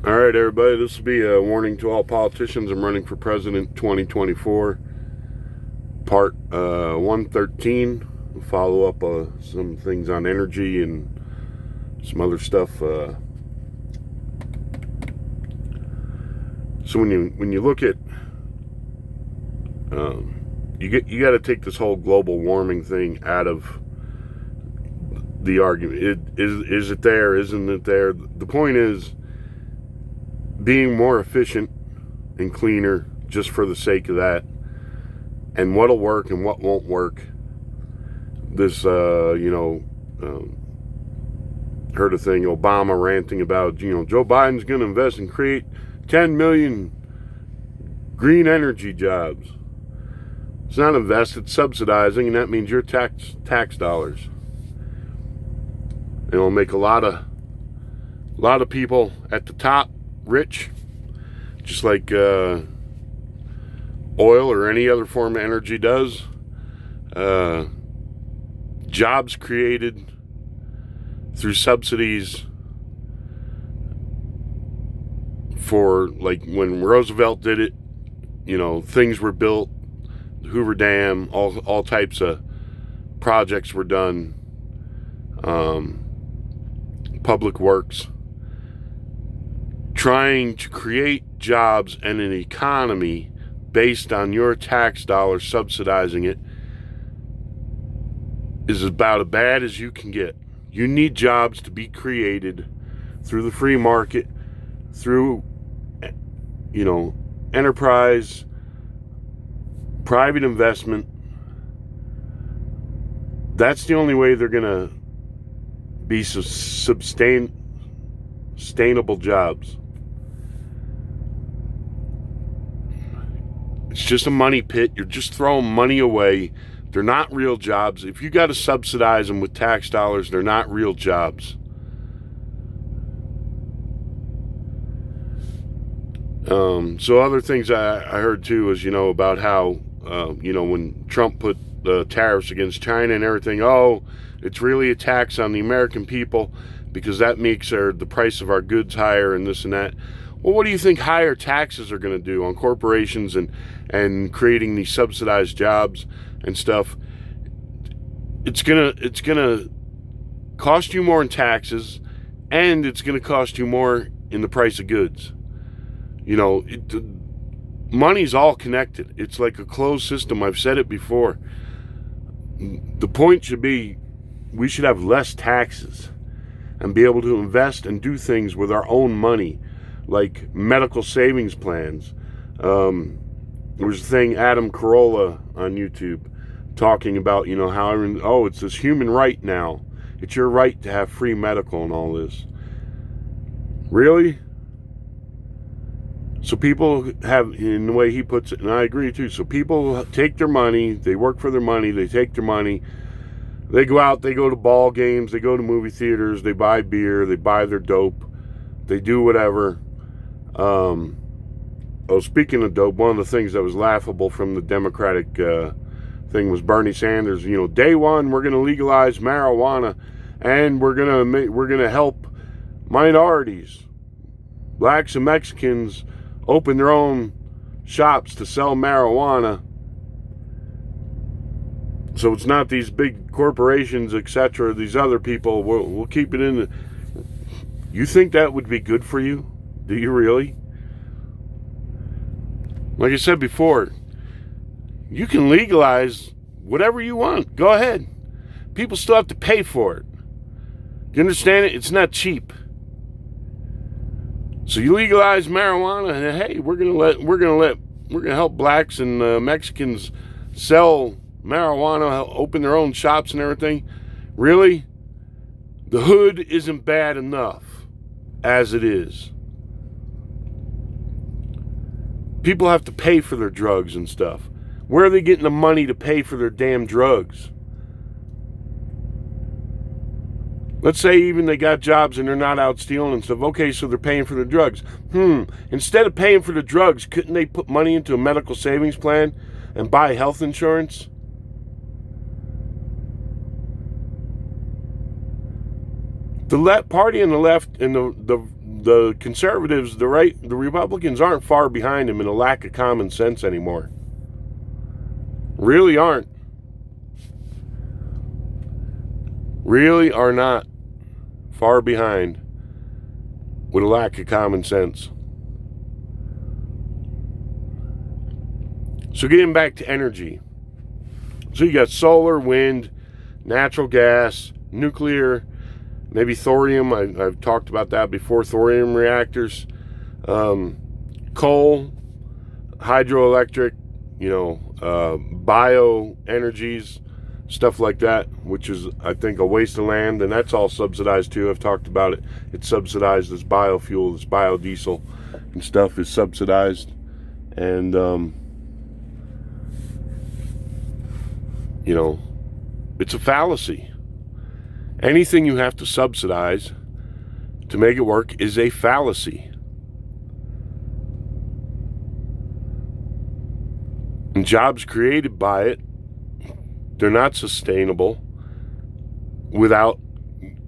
All right, everybody, this will be a warning to all politicians. I'm running for president 2024, part 113. We'll follow up some things on energy and some other stuff. So when you look at you got to take this whole global warming thing out of the argument. Is it there? Isn't it there? The point is being more efficient and cleaner just for the sake of that, and what'll work and what won't work. This heard a thing, Obama ranting about, Joe Biden's going to invest and create 10 million green energy jobs. It's not invest, it's subsidizing, and that means your tax dollars. It'll make a lot of people at the top rich, just like oil or any other form of energy does. Jobs created through subsidies for, like, when Roosevelt did it, things were built, the Hoover Dam, all types of projects were done, public works, trying to create jobs and an economy based on your tax dollars subsidizing it is about as bad as you can get. You need jobs to be created through the free market, through, enterprise, private investment. That's the only way they're going to be sustainable jobs. It's just a money pit. You're just throwing money away. They're not real jobs. If you got to subsidize them with tax dollars, they're not real jobs. So other things I heard too is, about how, when Trump put the tariffs against China and everything, it's really a tax on the American people because that makes the price of our goods higher and this and that. Well, what do you think higher taxes are going to do on corporations and creating these subsidized jobs and stuff? It's gonna cost you more in taxes, and it's gonna cost you more in the price of goods. Money's all connected. It's like a closed system. I've said it before. The point should be we should have less taxes and be able to invest and do things with our own money, like medical savings plans. There was a thing, Adam Carolla on YouTube, talking about, how it's this human right now. It's your right to have free medical and all this. Really? So people have, in the way he puts it, and I agree too, so people take their money, they work for their money, they take their money, they go out, they go to ball games, they go to movie theaters, they buy beer, they buy their dope, they do whatever. Speaking of dope, one of the things that was laughable from the Democratic thing was Bernie Sanders. Day one, we're going to legalize marijuana, and we're going to help minorities, blacks and Mexicans, open their own shops to sell marijuana. So it's not these big corporations, etc. These other people. We'll keep it in. You think that would be good for you? Do you really? Like I said before, you can legalize whatever you want. Go ahead. People still have to pay for it. Do you understand it? It's not cheap. So you legalize marijuana, and hey, we're gonna help blacks and Mexicans sell marijuana, open their own shops and everything. Really? The hood isn't bad enough as it is. People have to pay for their drugs and stuff. Where are they getting the money to pay for their damn drugs? Let's say even they got jobs and they're not out stealing and stuff. Okay, so they're paying for their drugs. Instead of paying for the drugs, couldn't they put money into a medical savings plan and buy health insurance? The party on the left and the the conservatives, the Republicans aren't far behind them in a lack of common sense anymore. Really aren't. Really are not far behind with a lack of common sense. So getting back to energy. So you got solar, wind, natural gas, nuclear, maybe thorium. I've talked about that before, thorium reactors, coal, hydroelectric, bioenergies, stuff like that, which is, I think, a waste of land, and that's all subsidized too. I've talked about it. It's subsidized as biofuel, this biodiesel and stuff is subsidized. And, it's a fallacy. Anything you have to subsidize to make it work is a fallacy. And jobs created by it, they're not sustainable without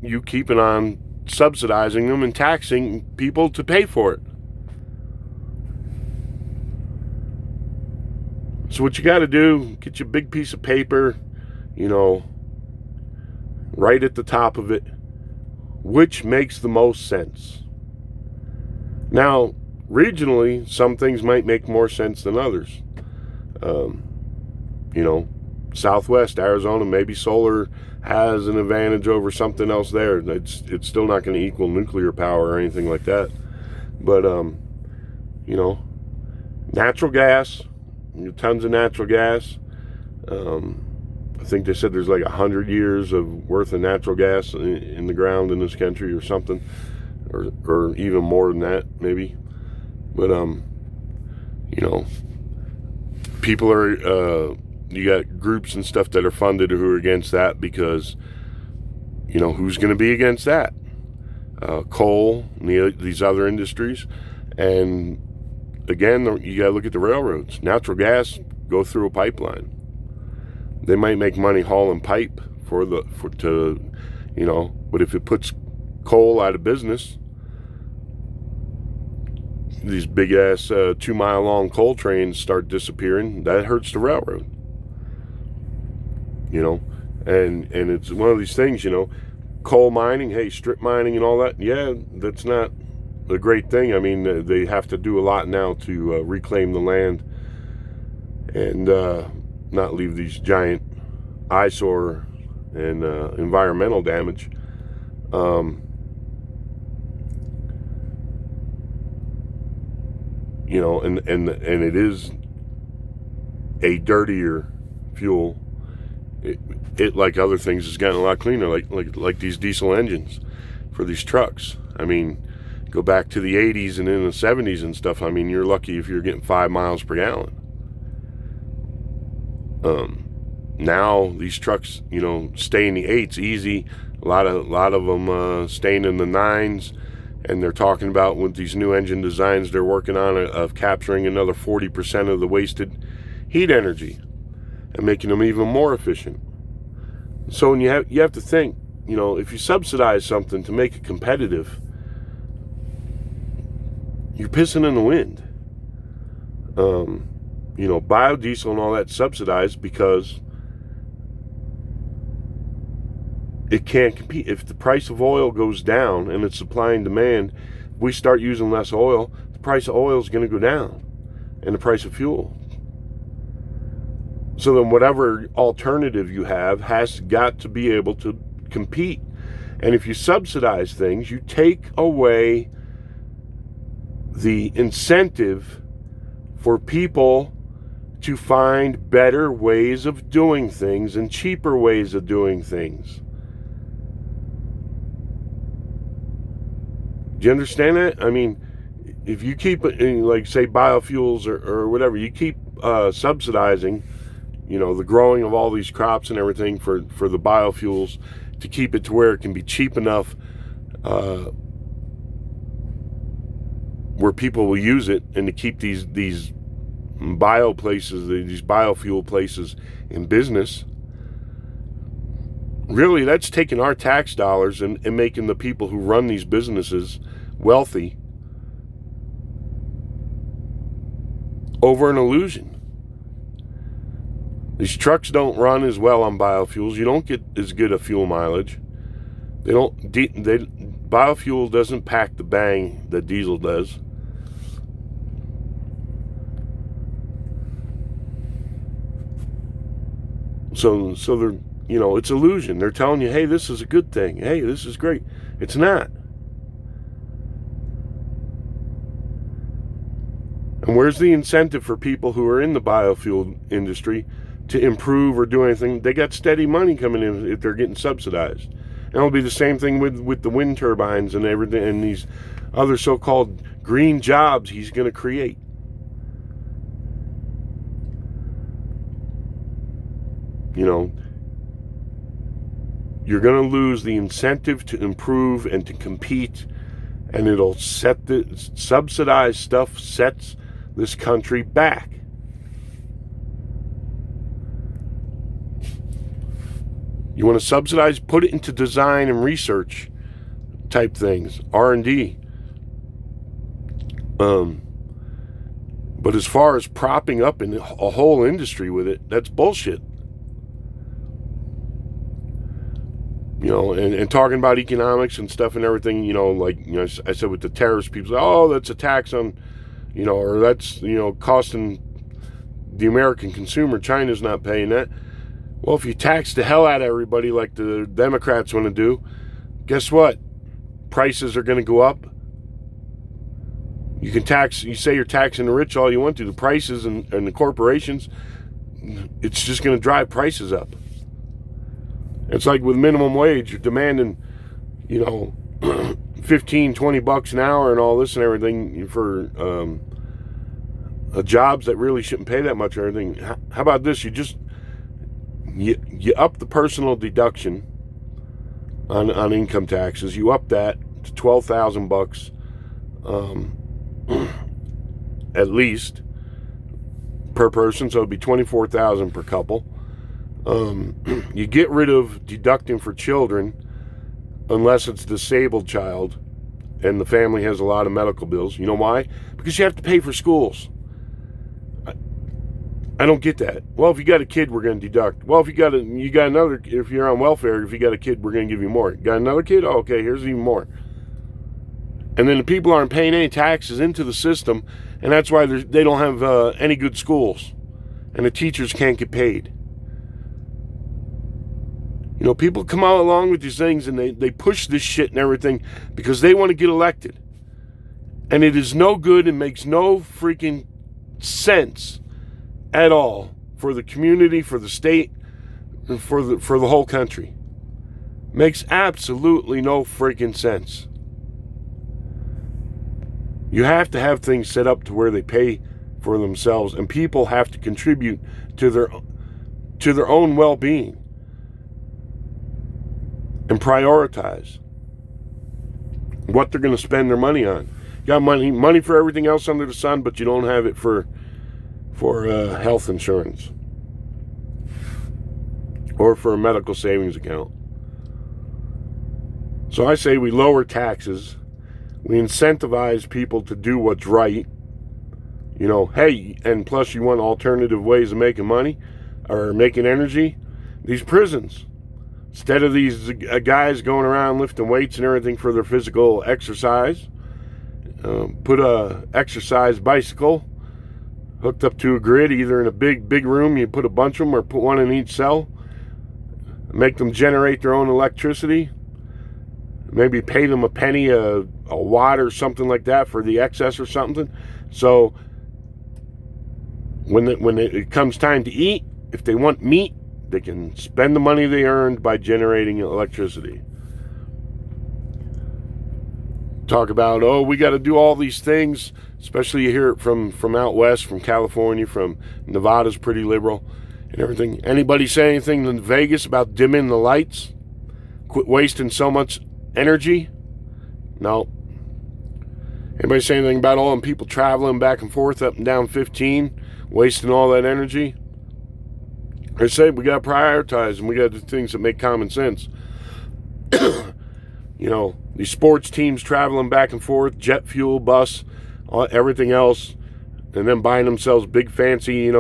you keeping on subsidizing them and taxing people to pay for it. So what you got to do, get you a big piece of paper, right at the top of it, which makes the most sense. Now, regionally, some things might make more sense than others. Southwest Arizona, maybe solar has an advantage over something else there. It's still not going to equal nuclear power or anything like that. But, natural gas, tons of natural gas. I think they said there's like 100 years of worth of natural gas in the ground in this country or something, or even more than that, maybe. But, people are, you got groups and stuff that are funded who are against that because, who's going to be against that? Coal and these other industries. And again, you got to look at the railroads. Natural gas go through a pipeline. They might make money hauling pipe but if it puts coal out of business, these big ass 2 mile long coal trains start disappearing. That hurts the railroad. And it's one of these things, coal mining, hey, strip mining and all that. Yeah, that's not a great thing. I mean, they have to do a lot now to reclaim the land and not leave these giant eyesore and environmental damage. And it is a dirtier fuel. It like other things has gotten a lot cleaner, like these diesel engines for these trucks. I mean, go back to the 80s and in the 70s and stuff. I mean, you're lucky if you're getting 5 miles per gallon. Now these trucks, stay in the 8s easy. A lot of them staying in the 9s, and they're talking about with these new engine designs they're working on of capturing another 40% of the wasted heat energy and making them even more efficient. So when you have to think, if you subsidize something to make it competitive, you're pissing in the wind. Biodiesel and all that subsidized because it can't compete. If the price of oil goes down and it's supply and demand, we start using less oil, the price of oil is going to go down, and the price of fuel. So then whatever alternative you have has got to be able to compete. And if you subsidize things, you take away the incentive for people to find better ways of doing things and cheaper ways of doing things. Do you understand that? I mean, if you keep, like, say, biofuels or whatever, you keep subsidizing, the growing of all these crops and everything for the biofuels to keep it to where it can be cheap enough where people will use it, and to keep these bio places, these biofuel places in business. Really, that's taking our tax dollars and making the people who run these businesses wealthy over an illusion. These trucks don't run as well on biofuels. You don't get as good a fuel mileage. Biofuel doesn't pack the bang that diesel does. So they're, it's illusion. They're telling you, hey, this is a good thing. Hey, this is great. It's not. And where's the incentive for people who are in the biofuel industry to improve or do anything? They got steady money coming in if they're getting subsidized. And it'll be the same thing with the wind turbines and everything and these other so-called green jobs he's going to create. You're going to lose the incentive to improve and to compete, and it'll set the subsidized stuff sets this country back. You want to subsidize, put it into design and research type things, R&D. But as far as propping up a whole industry with it, that's bullshit. And talking about economics and stuff and everything, I said with the tariffs, people say, oh, that's a tax on, or that's, costing the American consumer. China's not paying that. Well, if you tax the hell out of everybody like the Democrats want to do, guess what? Prices are going to go up. You say you're taxing the rich all you want to. The prices and the corporations, it's just going to drive prices up. It's like with minimum wage, you're demanding, $15-20 an hour and all this and everything for jobs that really shouldn't pay that much or anything. How about this? You up the personal deduction on income taxes. You up that to $12,000 at least per person, so it'd be $24,000 per couple. You get rid of deducting for children unless it's a disabled child and the family has a lot of medical bills. You know why? Because you have to pay for schools. I don't get that. Well, if you got a kid, we're going to deduct. Well, if you got another, if you're on welfare, if you got a kid, we're going to give you more. Got another kid? Oh, okay, here's even more. And then the people aren't paying any taxes into the system, and that's why they don't have any good schools, and the teachers can't get paid. People come out along with these things, and they push this shit and everything because they want to get elected. And it is no good and makes no freaking sense at all for the community, for the state, and for the whole country. Makes absolutely no freaking sense. You have to have things set up to where they pay for themselves, and people have to contribute to their own well-being and prioritize what they're going to spend their money on. You got money for everything else under the sun, but you don't have it for health insurance or for a medical savings account. So I say we lower taxes, we incentivize people to do what's right. Hey, and plus you want alternative ways of making money or making energy. These prisons, instead of these guys going around lifting weights and everything for their physical exercise, put a exercise bicycle hooked up to a grid, either in a big room, you put a bunch of them, or put one in each cell, make them generate their own electricity, maybe pay them a penny a watt or something like that for the excess or something. So when it comes time to eat, if they want meat, they can spend the money they earned by generating electricity. Talk about, we got to do all these things, especially you hear it from out west, from California, from Nevada's pretty liberal and everything. Anybody say anything in Vegas about dimming the lights? Quit wasting so much energy? No. Anybody say anything about all them people traveling back and forth up and down 15, wasting all that energy? I say we got to prioritize, and we got to do things that make common sense. these sports teams traveling back and forth, jet fuel, bus, everything else, and then buying themselves big fancy,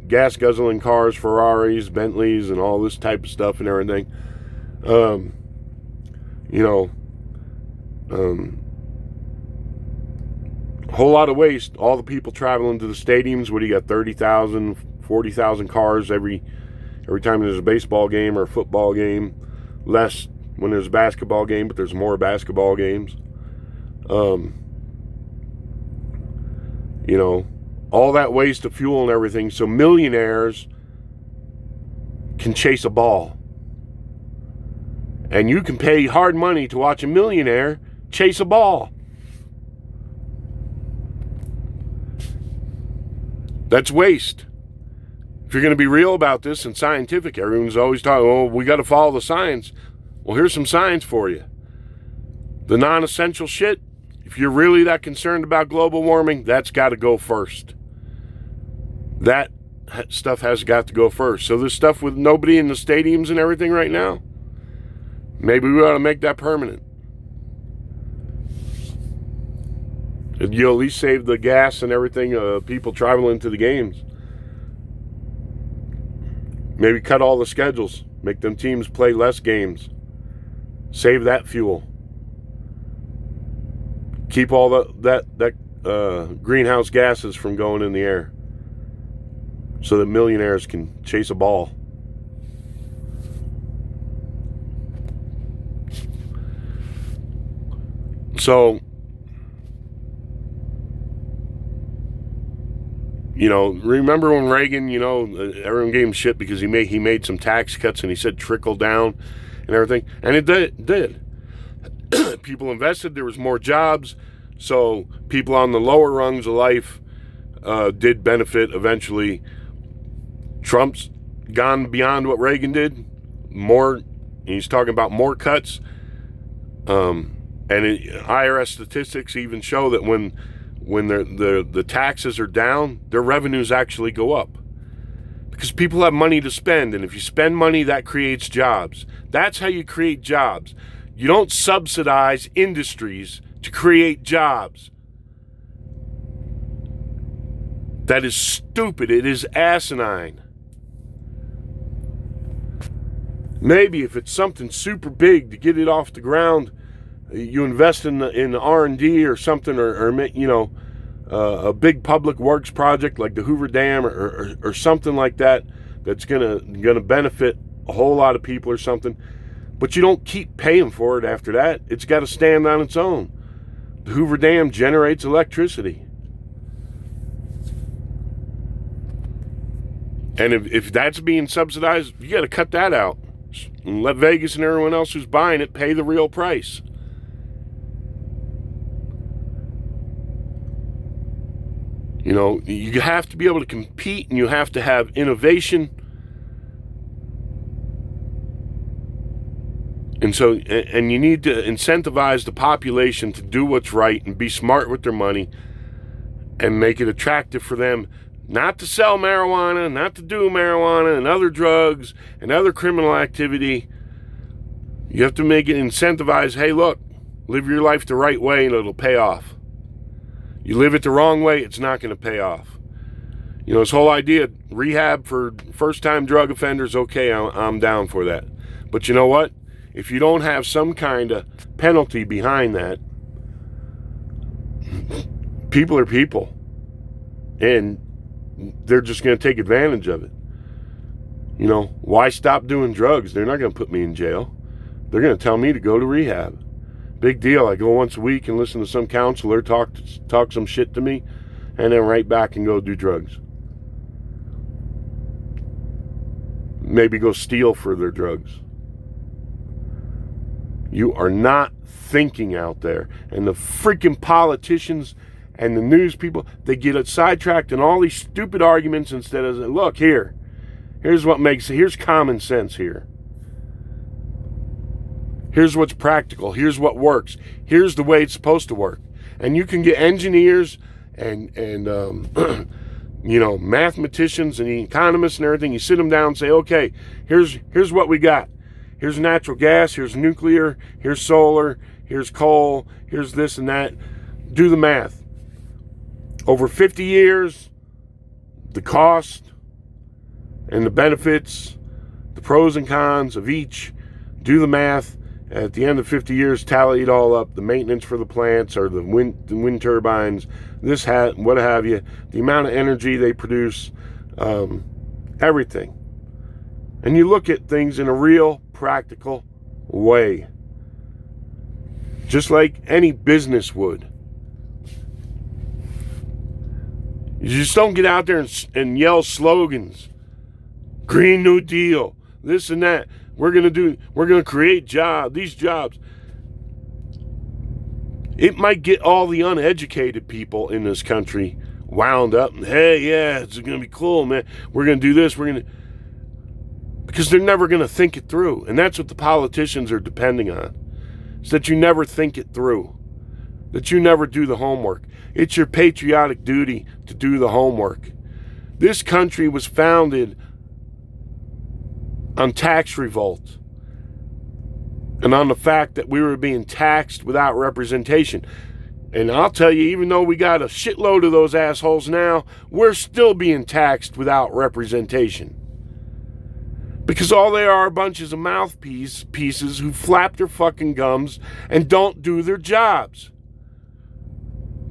gas guzzling cars, Ferraris, Bentleys, and all this type of stuff and everything. A whole lot of waste. All the people traveling to the stadiums. What do you got? 30,000, 40,000 cars every time there's a baseball game or a football game. Less when there's a basketball game, but there's more basketball games. All that waste of fuel and everything. So millionaires can chase a ball. And you can pay hard money to watch a millionaire chase a ball. That's waste. If you're going to be real about this and scientific, everyone's always talking, we got to follow the science. Well, here's some science for you. The non-essential shit, if you're really that concerned about global warming, that's got to go first. That stuff has got to go first. So this stuff with nobody in the stadiums and everything right now, maybe we ought to make that permanent. You'll at least save the gas and everything, people traveling to the games. Maybe cut all the schedules. Make them teams play less games. Save that fuel. Keep all that greenhouse gases from going in the air. So that millionaires can chase a ball. So, remember when Reagan, everyone gave him shit because he made some tax cuts and he said trickle down and everything. And it did. People invested, there was more jobs, so people on the lower rungs of life did benefit eventually. Trump's gone beyond what Reagan did. He's talking about more cuts. And IRS statistics even show that when the taxes are down, their revenues actually go up. Because people have money to spend, and if you spend money, that creates jobs. That's how you create jobs. You don't subsidize industries to create jobs. That is stupid. It is asinine. Maybe if it's something super big to get it off the ground, you invest in the R&D or something, or a big public works project like the Hoover Dam or something like that that's gonna benefit a whole lot of people or something. But you don't keep paying for it after that. It's got to stand on its own. The Hoover Dam generates electricity. And if that's being subsidized, you got to cut that out. And let Vegas and everyone else who's buying it pay the real price. You have to be able to compete, and you have to have innovation. And you need to incentivize the population to do what's right and be smart with their money and make it attractive for them not to sell marijuana, not to do marijuana and other drugs and other criminal activity. You have to make it incentivize, hey, look, live your life the right way and it'll pay off. You live it the wrong way, it's not going to pay off. This whole idea, rehab for first-time drug offenders, okay, I'm down for that. But you know what? If you don't have some kind of penalty behind that, people are people. And they're just going to take advantage of it. Why stop doing drugs? They're not going to put me in jail. They're going to tell me to go to rehab. Big deal. I go once a week and listen to some counselor talk some shit to me, and then right back and go do drugs. Maybe go steal for their drugs. You are not thinking out there. And the freaking politicians and the news people, they get sidetracked in all these stupid arguments instead of, look, here's common sense here. Here's what's practical. Here's what works. Here's the way it's supposed to work. And you can get engineers and mathematicians and economists and everything. You sit them down and say, okay, here's what we got. Here's natural gas, here's nuclear, here's solar, here's coal, here's this and that. Do the math. Over 50 years, the cost and the benefits, the pros and cons of each, do the math. At the end of 50 years, tally it all up, the maintenance for the plants or the wind turbines, what have you, the amount of energy they produce, everything. And you look at things in a real, practical way. Just like any business would. You just don't get out there and yell slogans. Green New Deal, this and that. We're going to create these jobs. It might get all the uneducated people in this country wound up. And, hey, yeah, it's going to be cool, man. We're going to do this. Because they're never going to think it through. And that's what the politicians are depending on. Is that you never think it through. That you never do the homework. It's your patriotic duty to do the homework. This country was founded on tax revolt and on the fact that we were being taxed without representation. And I'll tell you, even though we got a shitload of those assholes now, we're still being taxed without representation. Because all they are bunches of mouthpieces who flap their fucking gums and don't do their jobs.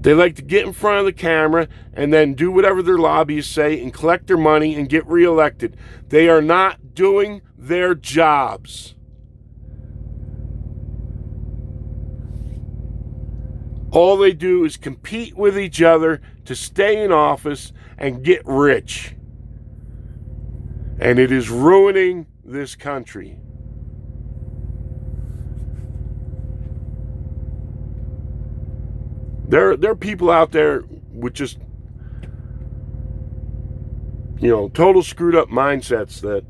They like to get in front of the camera and then do whatever their lobbyists say and collect their money and get reelected. They are not doing their jobs. All they do is compete with each other to stay in office and get rich. And it is ruining this country. There are people out there with just, total screwed up mindsets that,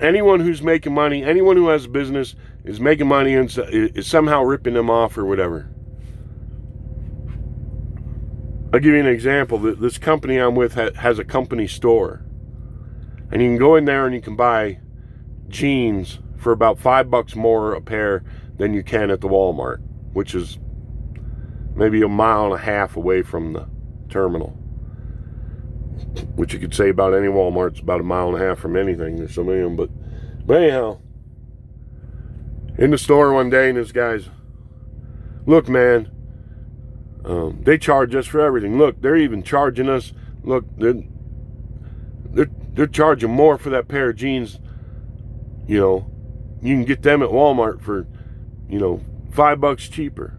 anyone who's making money, anyone who has a business is making money and is somehow ripping them off or whatever. I'll give you an example. This company I'm with has a company store. And you can go in there and you can buy jeans for about $5 more a pair than you can at the Walmart, which is maybe a mile and a half away from the terminal. Which you could say about any Walmart. It's about a mile and a half from anything. There's so many of them. But anyhow, in the store one day, and this guy's, look, man, they charge us for everything. Look, they're even charging us. Look, they're charging more for that pair of jeans. You can get them at Walmart for, $5 cheaper.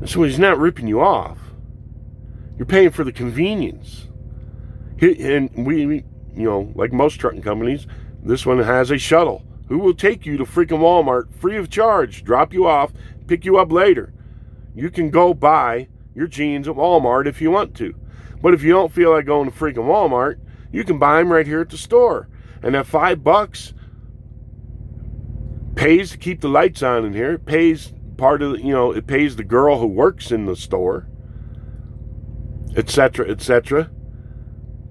So he's not ripping you off. You're paying for the convenience. And we like most trucking companies, this one has a shuttle who will take you to freaking Walmart free of charge, drop you off, pick you up later. You can go buy your jeans at Walmart if you want to. But if you don't feel like going to freaking Walmart, you can buy them right here at the store. And that $5 pays to keep the lights on in here. It pays it pays the girl who works in the store, etc., etc.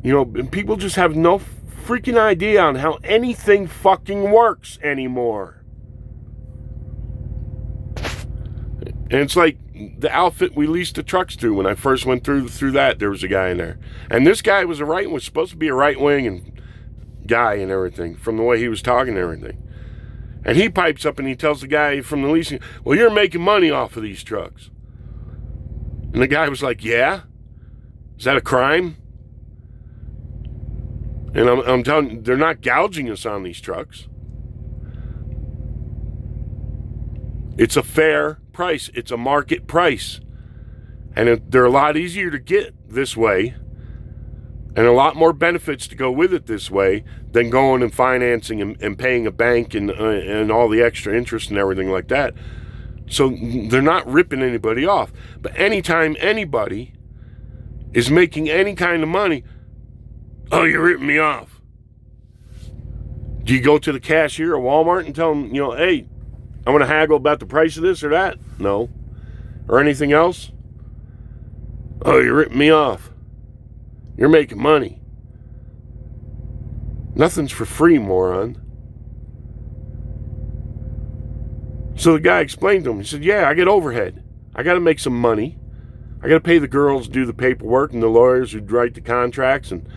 And people just have no freaking idea on how anything fucking works anymore. And it's like the outfit we leased the trucks to. When I first went through that, there was a guy in there. And this guy was supposed to be a right-wing and guy and everything, from the way he was talking and everything. And he pipes up and he tells the guy from the leasing, well, you're making money off of these trucks. And the guy was like, yeah? Is that a crime? And I'm telling you, they're not gouging us on these trucks. It's a fair price. It's a market price. And they're a lot easier to get this way, and a lot more benefits to go with it this way than going and financing and paying a bank and all the extra interest and everything like that. So they're not ripping anybody off. But anytime anybody is making any kind of money, oh, you're ripping me off. Do you go to the cashier at Walmart and tell them, hey, I'm going to haggle about the price of this or that? No. Or anything else? Oh, you're ripping me off. You're making money. Nothing's for free, moron. So the guy explained to him, he said, yeah, I get overhead. I got to make some money. I got to pay the girls to do the paperwork and the lawyers who write the contracts and,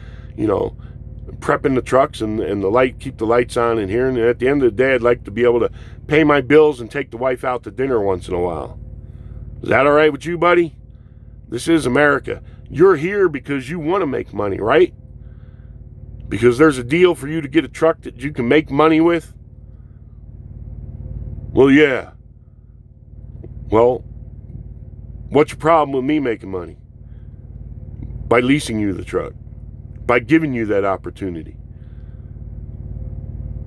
prepping the trucks and the keep the lights on in here. And at the end of the day, I'd like to be able to pay my bills and take the wife out to dinner once in a while. Is that all right with you, buddy? This is America. You're here because you want to make money, right? Because there's a deal for you to get a truck that you can make money with? Well, yeah. Well, what's your problem with me making money? By leasing you the truck. By giving you that opportunity.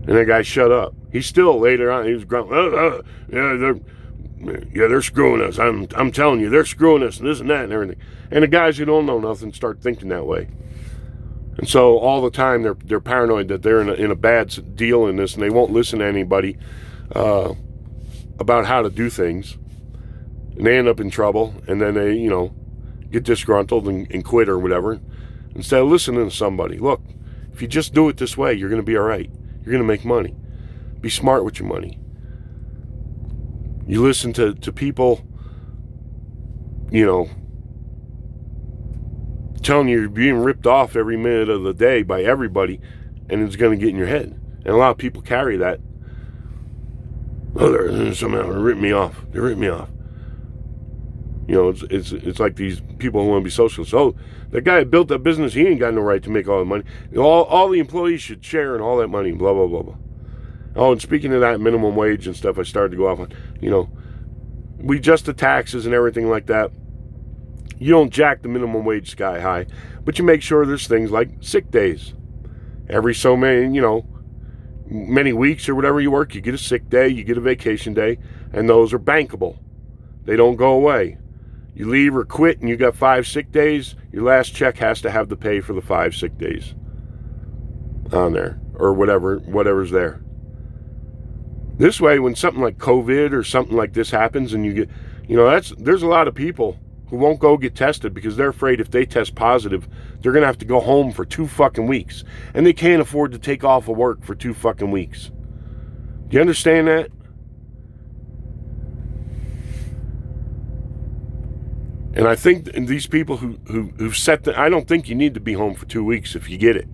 And that guy shut up. He still, later on, he was grumbling, they're screwing us. I'm telling you, they're screwing us and this and that and everything. And the guys who don't know nothing start thinking that way. And so all the time they're paranoid that they're in a bad deal in this, and they won't listen to anybody about how to do things. And they end up in trouble, and then they, get disgruntled and quit or whatever. Instead of listening to somebody, look, if you just do it this way, you're going to be all right. You're going to make money. Be smart with your money. You listen to people, telling you you're being ripped off every minute of the day by everybody, and it's going to get in your head. And a lot of people carry that. Oh, somehow they ripped me off. They ripped me off. It's like these people who want to be socialists. Oh, that guy that built that business, he ain't got no right to make all the money. All the employees should share in all that money, blah, blah, blah, blah. Oh, and speaking of that minimum wage and stuff, I started to go off on, we adjust the taxes and everything like that. You don't jack the minimum wage sky high, but you make sure there's things like sick days. Every so many weeks or whatever you work, you get a sick day, you get a vacation day, and those are bankable. They don't go away. You leave or quit and you got 5 sick days, your last check has to have the pay for the 5 sick days on there, or whatever's there. This way, when something like COVID or something like this happens and you get, there's a lot of people who won't go get tested because they're afraid if they test positive, they're going to have to go home for 2 fucking weeks. And they can't afford to take off of work for 2 fucking weeks. Do you understand that? And I think these people who've set I don't think you need to be home for 2 weeks if you get it.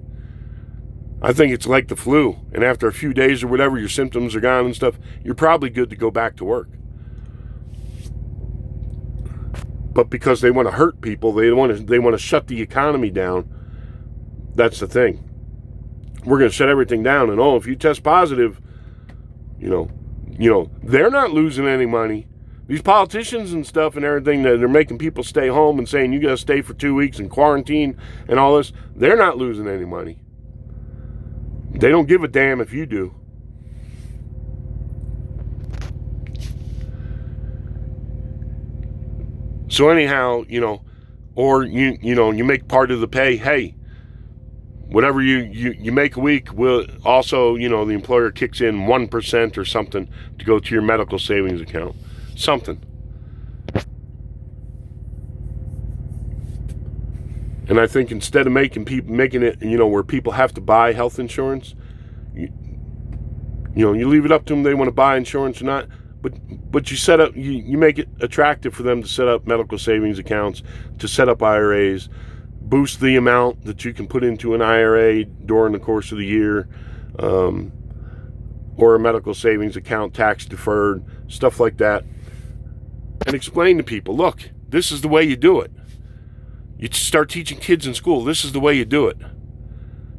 I think it's like the flu. And after a few days or whatever, your symptoms are gone and stuff, you're probably good to go back to work. But because they want to hurt people, they want to shut the economy down. That's the thing. We're going to shut everything down. And if you test positive, they're not losing any money. These politicians and stuff and everything that they're making people stay home and saying you got to stay for 2 weeks in quarantine and all this, they're not losing any money. They don't give a damn if you do. So anyhow, or you make part of the pay. Hey, whatever you make a week, will also, the employer kicks in 1% or something to go to your medical savings account. Something. And I think instead of making it, where people have to buy health insurance, you leave it up to them. They want to buy insurance or not. But you set up, you make it attractive for them to set up medical savings accounts, to set up IRAs, boost the amount that you can put into an IRA during the course of the year, or a medical savings account, tax deferred, stuff like that. And explain to people, look, this is the way you do it. You start teaching kids in school, this is the way you do it.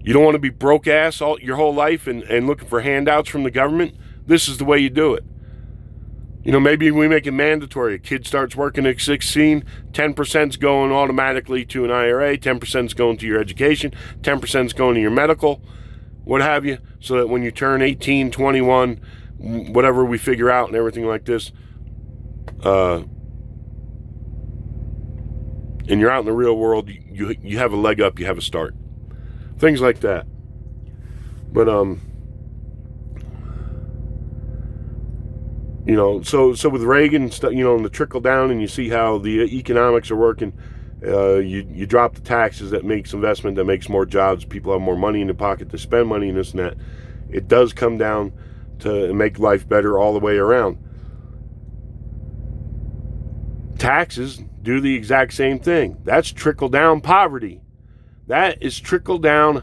You don't want to be broke ass your whole life and looking for handouts from the government. This is the way you do it. Maybe we make it mandatory. A kid starts working at 16, 10% is going automatically to an IRA, 10% is going to your education, 10% is going to your medical, what have you, so that when you turn 18, 21, whatever we figure out and everything like this, and you're out in the real world, you have a leg up, you have a start. Things like that. But, so with Reagan, and the trickle down, and you see how the economics are working, You drop the taxes, that makes investment, that makes more jobs, people have more money in the pocket to spend money and this and that. It does come down to make life better all the way around. Taxes do the exact same thing. That's trickle down poverty. That is trickle down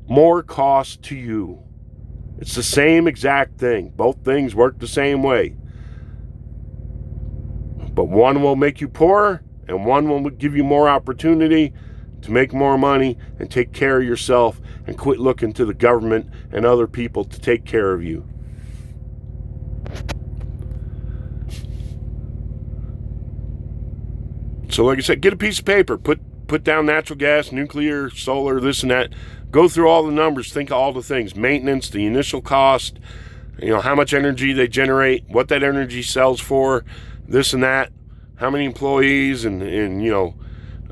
more cost to you. It's the same exact thing. Both things work the same way. But one will make you poorer, and one will give you more opportunity to make more money and take care of yourself and quit looking to the government and other people to take care of you. So like I said, get a piece of paper, put down natural gas, nuclear, solar, this and that. Go through all the numbers, think of all the things, maintenance, the initial cost, how much energy they generate, what that energy sells for, this and that, how many employees, and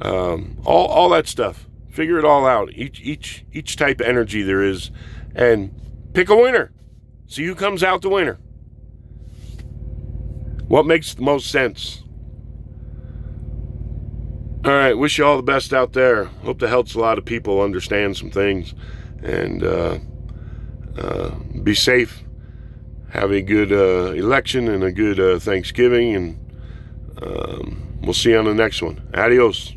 all that stuff. Figure it all out, each type of energy there is, and pick a winner. See who comes out the winner. What makes the most sense? All right, wish you all the best out there. Hope that helps a lot of people understand some things, and be safe. Have a good election and a good Thanksgiving, and we'll see you on the next one. Adios.